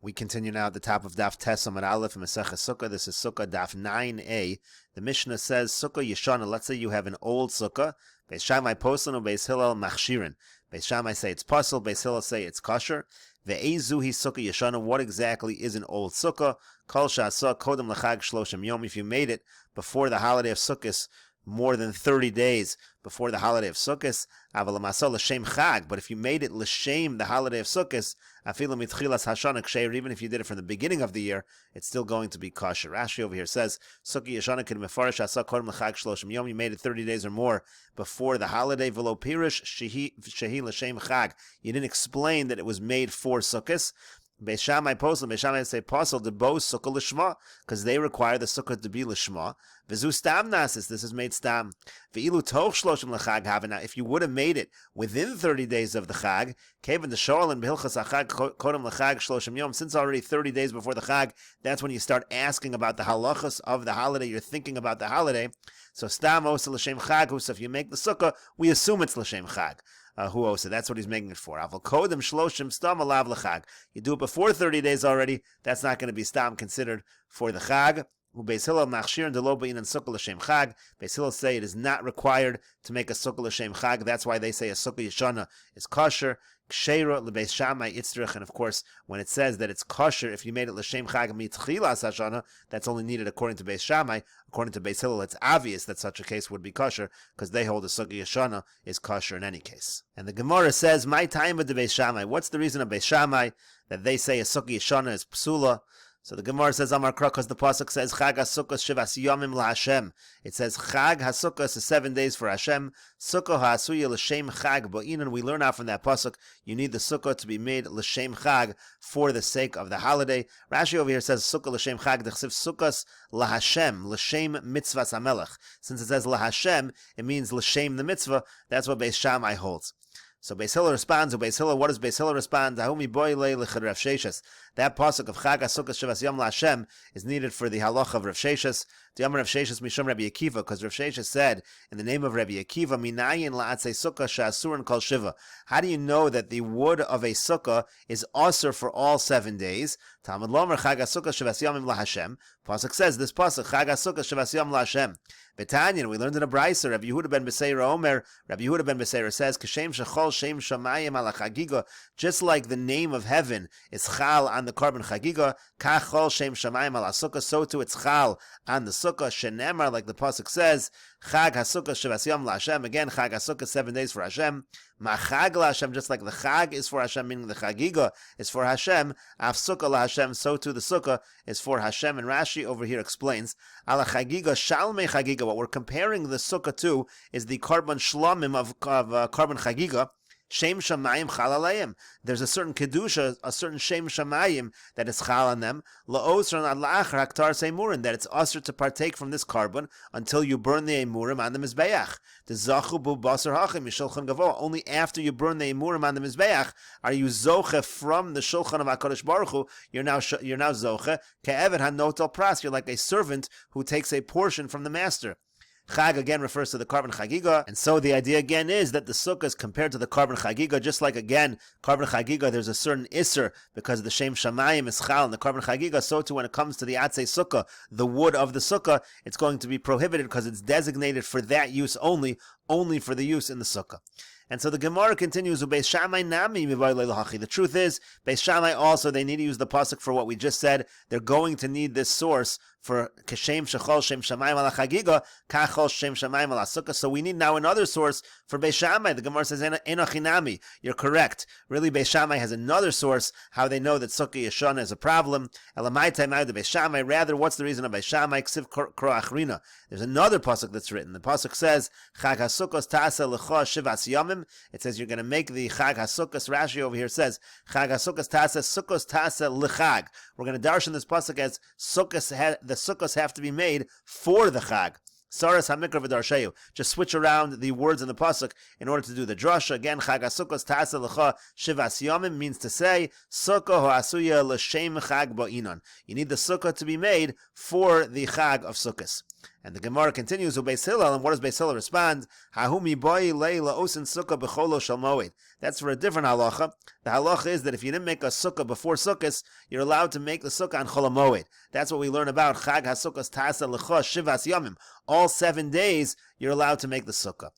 We continue now at the top of Daf Tesam and Aleph and Meseches Sukkah. This is Sukkah Daf 9a. The Mishnah says, Sukkah Yeshana. Let's say you have an old Sukkah. Beis Shammai Poslin or Beis Hillel Machshirin. Beis Shammai say it's puzzle. Beis Hillel say it's kosher. Ve'ezuhi Sukkah Yeshana. What exactly is an old Sukkah? Kol Sha'asa Kodem L'Chag Shloshim Yom. If you made it before the holiday of Sukkot, more than 30 days before the holiday of Sukkot, aval l'masol l'shem chag. But if you made it l'shem, the holiday of Sukkot, afilu mitchilas hashana ksheir, even if you did it from the beginning of the year, it's still going to be kosher. Rashi over here says, Sukkah Yeshana kid mefarish asa kodem l'chag shloshim yom. You made it 30 days or more before the holiday. V'lo pirish shehi l'shem chag. You didn't explain that it was made for Sukkot. Beis Shammai posel, Beis Shammai say posel de bo sukkah l'shma, because they require the sukkah to be l'shma. V'zu stam nasis, this is made stam. V'ilu toch shloshim l'chag havin. Now, if you would have made it within 30 days of the chag, kevin the shoal and b'hilchas achag kodem l'chag shloshim yom, since already 30 days before the chag, that's when you start asking about the halachas of the holiday. You're thinking about the holiday. So stam osa l'shem chag, so if you make the sukkah, we assume it's l'shem chag. Who owes it? That's what he's making it for. Aval kodem shloshim stam alav l'chag. You do it before 30 days already, that's not going to be stam considered for the chag. Beis Hillel machshir and delo b'in and sukkah l'shem chag. Beis Hillel say it is not required to make a sukkah l'shem chag. That's why they say a sukkah yeshana is kosher. Ksheira l'beis Shammai itzrich, and of course, when it says that it's kosher, if you made it l'shem chag mitchilas hashana, that's only needed according to Beis Shammai. According to Beis Hillel, it's obvious that such a case would be kosher because they hold the sukkah yeshana is kosher in any case. And the Gemara says, "My time with the Beis Shammai." What's the reason of Beis Shammai that they say a sukkah yeshana is psula? So the Gemara says, Amar Kra, because the pasuk says, Chag HaSukkah Shivas Yomim LaHashem. It says, Chag HaSukkah is 7 days for Hashem. Sukkah HaAsuya L'Shem Chag Ba'inan. We learn out from that pasuk, you need the sukkah to be made L'Shem Chag for the sake of the holiday. Rashi over here says, Sukkah L'Shem Chag, D'chsiv Sukkahs LaHashem, L'Shem Mitzvahs HaMelech. Since it says LaHashem, it means L'Shem the mitzvah. That's what Beis Shammai holds. So Beis Hillel responds, Beis Hillel, what does Beis Hillel respond? That pasuk of Chag HaSukkah Shivas Yom LaHashem is needed for the halacha of Rav Sheshes. The Yom Rav Sheshes Mishum Rabbi Akiva, because Rav Sheshes said, in the name of Rabbi Akiva, Minayin la'atzei sukkah she'asurin kol shiva. How do you know that the wood of a sukkah is asur for all 7 days? Talmud Lomer Chag HaSukkah Shivas Yomim LaHashem. Pasuk says, this pasuk, Chag HaSukkah Shivas Yom LaHashem. Betanyan, we learned in a brayser, Rabbi Yehuda ben Beseira Omer, Rabbi Yehuda ben Beseira says, Kashem shechol shem shamayim ala chagiga, just like the name of heaven is chal on the carbon chagiga, kach chol shem shamayim ala sukkah, so too it's chal on the sukkah, shenemar, like the pasuk says, Chag HaSukkah Shivas Yom LaHashem, again, Chag HaSukkah 7 days for Hashem, Machag LaHashem, just like the Chag is for Hashem, meaning the Chagiga is for Hashem, Af Sukkah LaHashem, so too the Sukkah is for Hashem. And Rashi over here explains, Ala Chagiga, Shalmei Chagiga, what we're comparing the Sukkah to is the carbon shlamim of carbon Chagiga, Shem Shamayim Chal Alayim. There's a certain kedusha, a certain Shem Shamayim that is chal on them. La'osran ad la'achar haktar seimurin, that it's usher to partake from this carbon until you burn the emurim on the mizbeach. The zachu bu basar hachim yishulchan gavo. Only after you burn the emurim on the mizbeach are you zoche from the shulchan of Hakadosh Baruch Hu. You're now zoche ke'eved hanotel pras. You're like a servant who takes a portion from the master. Chag again refers to the carbon chagiga, and so the idea again is that the sukkah is compared to the carbon chagiga, just like again, carbon chagiga, there's a certain isser because the shem shamayim is chal and the carbon chagiga, so too when it comes to the atzei sukkah, the wood of the sukkah, it's going to be prohibited because it's designated for that use only for the use in the sukkah. And so the Gemara continues, Beis Shammai nami mibai le'lahachi. The truth is, Beis Shammai also, they need to use the pasuk for what we just said. They're going to need this source for kashem shechol shem shamayim ala chagiga, kachol shem shamayim ala sukkah. So we need now another source for Beis Shammai. The Gemara says, enochinami. You're correct. Really, Beis Shammai has another source, how they know that sukkah yeshana is a problem. Elamai taimai de Beis Shammai. Rather, what's the reason of Beis Shammai? Ksiv kro achrina. There's another pasuk that's written. The pasuk says, Chag HaSukkos ta'aseh lecha shivas yamim. It says you're going to make the Chag HaSukkos. Rashi over here says, Chag HaSukkos ta'aseh, Sukkos ta'aseh lechag. We're going to darshan this pasuk as the Sukkos have to be made for the Chag. Saras hamikra v'darsheyu. Just switch around the words in the pasuk in order to do the drasha. Again, Chag HaSukkos ta'aseh lecha shivas yamim means to say Sukkah ha'asuya l'shem Chag ba'inan. You need the Sukkah to be made for the Chag of Sukkos. And the Gemara continues with Beis Hillel, and what does Beis Hillel respond? Hahumi boy leila osin sukkah becholo shel moed. That's for a different halacha. The halacha is that if you didn't make a sukkah before Sukkos, you're allowed to make the sukkah on chol moed. That's what we learn about Chag HaSukkos Tasa L'cha Shivas Yomim. All 7 days, you're allowed to make the sukkah.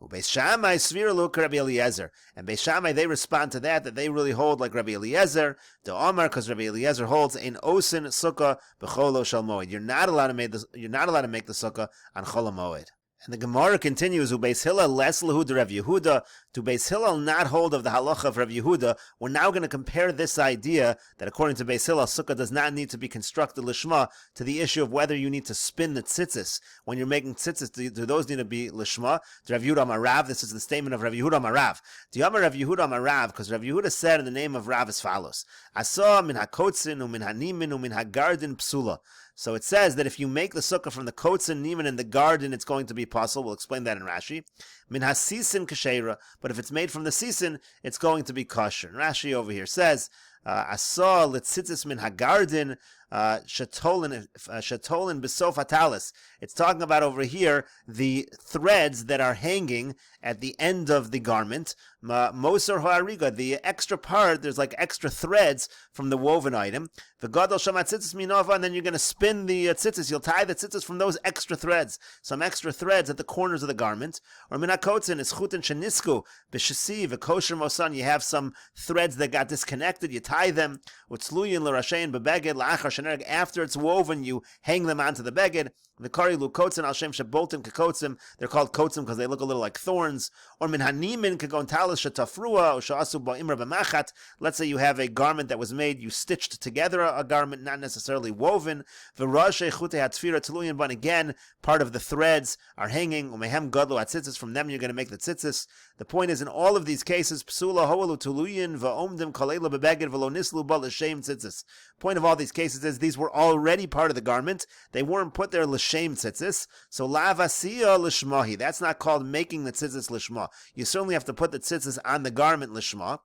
Beis Shammai svir lu Rabbi Eliezer, and Beis Shammai they respond to that they really hold like Rabbi Eliezer, the Omar, because Rabbi Eliezer holds in osin sukkah becholo shel moed. You're not allowed to make the sukkah on chol moed. And the Gemara continues, Beis Hillel les lehu de Rav Yehuda, to Beis Hillel not hold of the halacha of Rav Yehuda. We're now going to compare this idea that according to Beis Hillel, sukkah does not need to be constructed lishma to the issue of whether you need to spin the tzitzis. When you're making tzitzis, do those need to be lishma? To Rav Yehuda Amar Rav, this is the statement of Rav Yehuda Amar Rav. To Yamar Rav Yehuda Amar Rav, because Rav Yehuda said in the name of Rav as follows, Asa min hakotzin umin hanimin umin hagardin psula. So it says that if you make the sukkah from the kotzin, niman, in the garden, it's going to be possible. We'll explain that in Rashi. Min hasisin kasheira, but if it's made from the sisin, it's going to be kosher. And Rashi over here says, Asa litzitzis min hagardin shatolin besof hatalis. It's talking about over here the threads that are hanging at the end of the garment. Mosar ha'ariga, the extra part, there's like extra threads from the woven item. The gadol shamat tzitzis minova, and then you're going to spin the tzitzis. You'll tie the tzitzis from those extra threads, some extra threads at the corners of the garment. Or minakotzin is chutin shenisku b'shasi v'kosher mosan. You have some threads that got disconnected. You tie them. Utzluyin l'rashein bebeged la'achar shenerg. After it's woven, you hang them onto the beged. The kari lu kotzin al shem sheboltim kekotzim. They're called kotzim because they look a little like thorns. Or min hanimin kegon talis shetafrua or she'asu ba'imra b'machat. Let's say you have a garment that was made, you stitched together a garment, not necessarily woven. V'rashe chute hatzfira tluyin, but again, part of the threads are hanging. Umehem gadlu atzitzis, from them you're going to make the tzitzis. The point is, in all of these cases, psula ho'elu tuluyin va'omdim kalela bebeged v'lo nislu ba l'shem tzitzis. Point of all these cases is these were already part of the garment. They weren't put there l'shem tzitzis. So la vasiya l'shmahi. That's not called making the tzitzis l'shma. You certainly have to put the tzitzis on the garment l'shma.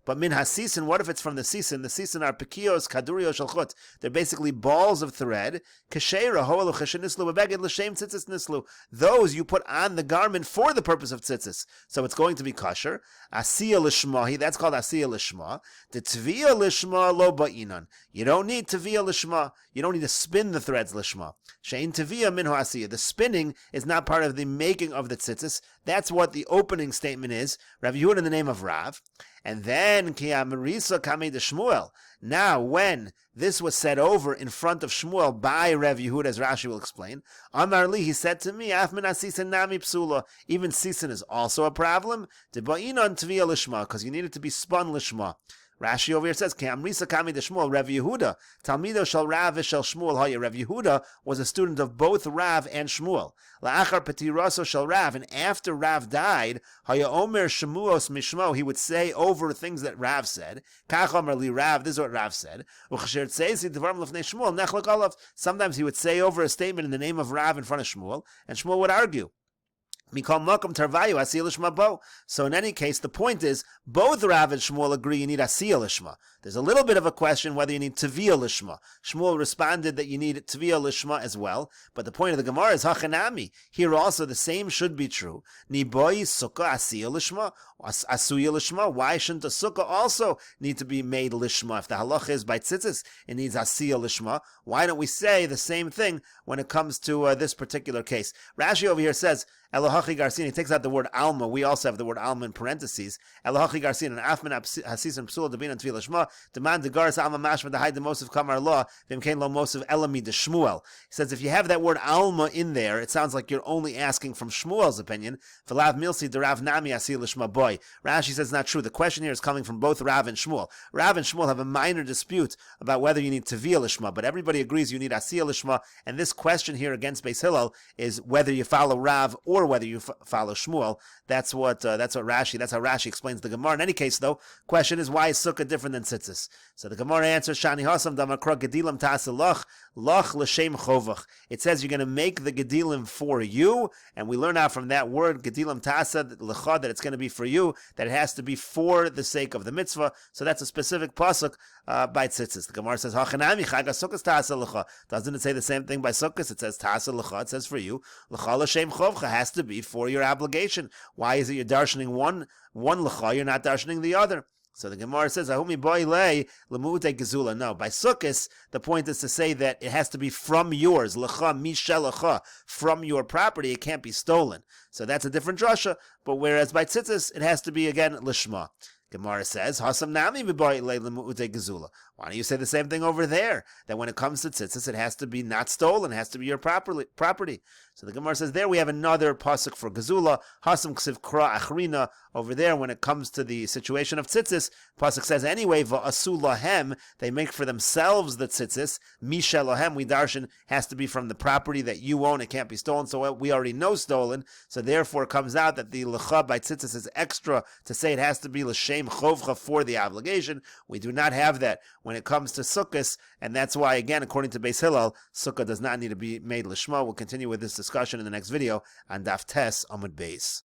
But min hasisin, what if it's from the sisin? The sisin are pekios kadurio shalchut. They're basically balls of thread. Kasheira ho'elu cheshenislu bebeged l'shem tzitzis nislu. Those you put on the garment for the purpose of tzitzis. So it's going to be kosher. Asiya l'shmahi, that's called asiya l'shma. The tviyah l'shma lo ba'inan. You don't need tviyah l'shma. You don't need to spin the threads l'shma. Shein tviyah minhu asiya. The spinning is not part of the making of the tzitzis. That's what the opening statement is. Rav Yehuda in the name of Rav. And then, ki amarisa kamei de Shmuel. Now, when this was said over in front of Shmuel by Rav Yehuda, as Rashi will explain, Amar li, he said to me, Af min asisin nami psula. Even sisin is also a problem. Deba'inon tviyah lishma, because you need it to be spun lishma. Rashi over here says, Ki amrisa kami de Shmuel, Rav Yehuda, Talmido shel Rav v'shel Shmuel haya. Rav Yehuda was a student of both Rav and Shmuel. La'achar petiraso shel Rav, and after Rav died, haya omer shemuos mishmo, he would say over things that Rav said. Kach omer li Rav, this is what Rav said. U'chasher tzeizi devarim lefnei Shmuel, nechlek olav. Sometimes he would say over a statement in the name of Rav in front of Shmuel, and Shmuel would argue. So in any case, the point is, both Rav and Shmuel agree you need asiyah lishma. There's a little bit of a question whether you need teviyah lishma. Shmuel responded that you need teviyah lishma as well, but the point of the Gemara is hachanami. Here also the same should be true. Niboi sukkah asiyah lishma, asuya lishma. Why shouldn't a sukkah also need to be made lishma? If the halacha is by tzitzis, it needs asiyah lishma. Why don't we say the same thing when it comes to this particular case? Rashi over here says, Elohachi Garcin, he takes out the word alma. We also have the word alma in parentheses. Elohachi Garcin, and afmin hasisim psul debin and tefillah shma, demand the garas alma mashma the hide the mosiv kamar law, v'imkein lo mosiv elami de Shmuel. He says if you have that word alma in there, it sounds like you're only asking from Shmuel's opinion. V'lav milsi de Rav nami asiyah lishma boy. Rashi says it's not true. The question here is coming from both Rav and Shmuel. Rav and Shmuel have a minor dispute about whether you need teviyah lishma, but everybody agrees you need asiyah lishma, and this question here against Beis Hillel is whether you follow Rav or or whether you follow Shmuel. That's how Rashi explains the Gemara. In any case, though, question is, why is Sukkah different than Tzitzis? So the Gemara answers, Shani Hasam Damakra Gedilim Tasa Lach L'Shem Chovach. It says you're going to make the Gedilim for you, and we learn out from that word, Gedilim Tasa L'Cha, that it's going to be for you, that it has to be for the sake of the mitzvah. So that's a specific pasuk by Tzitzis. The Gemara says, Hachanami Chaga Sukkah's Tasa L'Cha. Doesn't it say the same thing by Sukkahs? It says Tasa L'Cha, it says for you. L'Cha L'Shem Chovcha has to be for your obligation. Why is it you're darshaning one L'Cha, you're not darshaning the other? So the Gemara says, "Ahumi boile lemute gezula." No, by Sukkos, the point is to say that it has to be from yours, lecha mishelecha, from your property. It can't be stolen. So that's a different drasha. But whereas by Tzitzis, it has to be again lishma. Gemara says, "Hasam nami v'boile lemute gezula." Why don't you say the same thing over there? That when it comes to Tzitzis, it has to be not stolen. It has to be your property. So the Gemara says there we have another pasuk for gezula. Hasam ksiv kra achrina. Over there, when it comes to the situation of Tzitzis, pasuk says anyway, va'asu lahem, they make for themselves the Tzitzis. Misha lahem, we darshan, has to be from the property that you own. It can't be stolen. So we already know stolen. So therefore, it comes out that the lecha by Tzitzis is extra to say it has to be l'shem chovcha for the obligation. We do not have that when it comes to Sukkos, and that's why, again, according to Beis Hillel, Sukkah does not need to be made lishma. We'll continue with this discussion in the next video on Daf Tes Amud Beis.